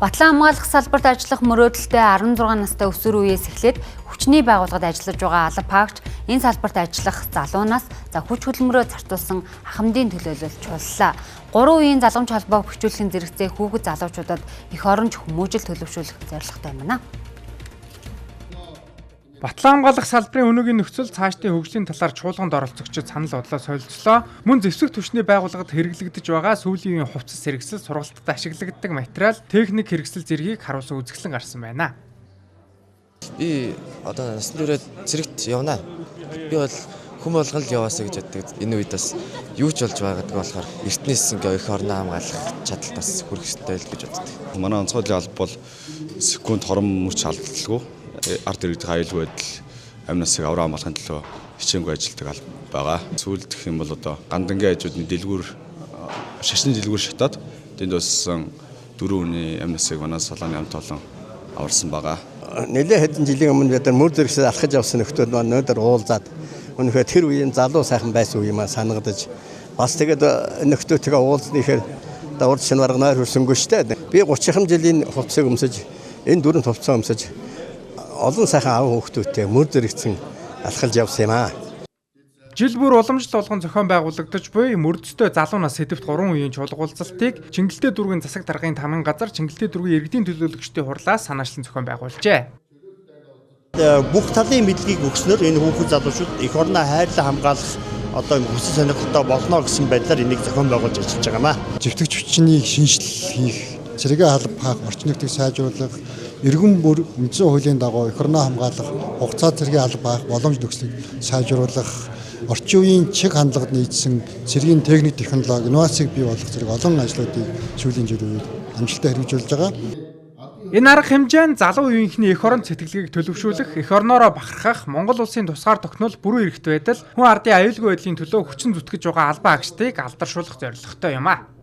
Батлан хамгаалах салбарт ажиллах мөрөөдөлтэй 16 настай өсвөр үеэс эхлээд хүчний байгууллагад ажиллаж байгаа алба паагч энэ салбарт ажиллах залуунаас хүч хөдөлмөрөө зартуулсан ахмадын төлөөлөлт чууллаа. 3 үеийн залгамж холбоо хөгжүүлэхийн зэрэгцээ хүүхэд залуучуудад их оронч хүмүүжил төлөвшүүлэх зорилготой байна. Батлан хамгаалах салбарын өнөөгийн нөхцөл цаашдын хөгжлийн талаар чуулганд оролцогчид санал бодлоо солилцлоо. Мөн зэвсэг түвшний байгууллагад хэрэглэгдэж байгаа сүүлийн үеийн хувцас хэрэгсэл сургалтад ашиглагддаг материал, техник хэрэгсэл зэргийг харуулсан үзэсгэлэн гарсан байна. Би одоо насан туршид зэрэгт явна. Би бол хүм болгон л яваасаа гэж боддог. Энэ үед бас юу ч болж байгааг болохоор эртнээс ингээ их орноо хамгаалах чадалт бас хүрэх ёстой л гэж боддог. Манай онцгойлын алба бол секунд хорон мөч алдалгүй ард иргэдийн аюулгүй байдал амь насыг авраа хамгаалахын төлөө хичээнгүй ажилладаг алба байгаа. Сүүлд гэх юм бол одоо гандангийн хажуудны дэлгүүр шашны дэлгүүр шатаад тэнд болсон 4 хүний амь насыг манаас солоны амт олон аварсан байгаа. Нэлээд хэдэн жилийн өмнө бид мөр зэрэгсээ алхаж явсан нөхдүүд маань өнөөдөр уулзаад өнөхөө тэр үеийн залуу сайхан байсан үе маань санагдаж бас тэгээд нөхдөөтэйгээ уулзныхээр урд шин барганаар хөрсөнгөө штэ. Би 30 жилийн хувцсыг өмсөж энэ дөрөв хувцас өмсөж олон сайхан аав хүүхдүүдтэй мөр зэрэгцэн алхалж явсан юм аа. Жил бүр уламжлалт болгон зохион байгуулагдаж буй мөрдөстэй залуунаас сэдвт 3 үеийн чуулгуулалтыг Чингэлтэй дүүргийн засаг даргын тамган газар Чингэлтэй дүүргийн иргэдийн төлөөлөгчдийн хурлаас санаачлан зохион байгуулжээ. Бүх талын мэдлэгийг өгснөөр энэ хүүхэд залуучууд эх орноо хайрлан хамгаалах одоо хүсэл сонирхолтой болно гэсэн байдлаар энийг зохион байгуулж ажиллаж байгаамаа. Живтгэж хүчнийг шинжил хийх, цэргийн алба хаах, орчин нутгийг сайжруулах, иргэн бүр үндсэн хуулийн дагуу эх орноо хамгаалах, хугацаа цэргийн алба хаах, боломж нөхцөлийг сайжруулах, орчин үеийн чиг хандлагад нийцсэн цэргийн техник технологи, инновацийг бий болгох зэрэг олон ажлуудыг сүүлийн жилийн үед амжилттай хэрэгжүүлж байгаа. Энэ арга хэмжээ нь залуу үеийнхний эх орон сэтгэлгээг төлөвшүүлэх, эх орноороо бахархах, Монгол улсын тусгаар тогтнол бүрэн эрхт байдал, хүн ардын аюулгүй байдлын төлөө хүчин зүтгэж байгаа албан агштыг алдаршуулах зорилготой юм а.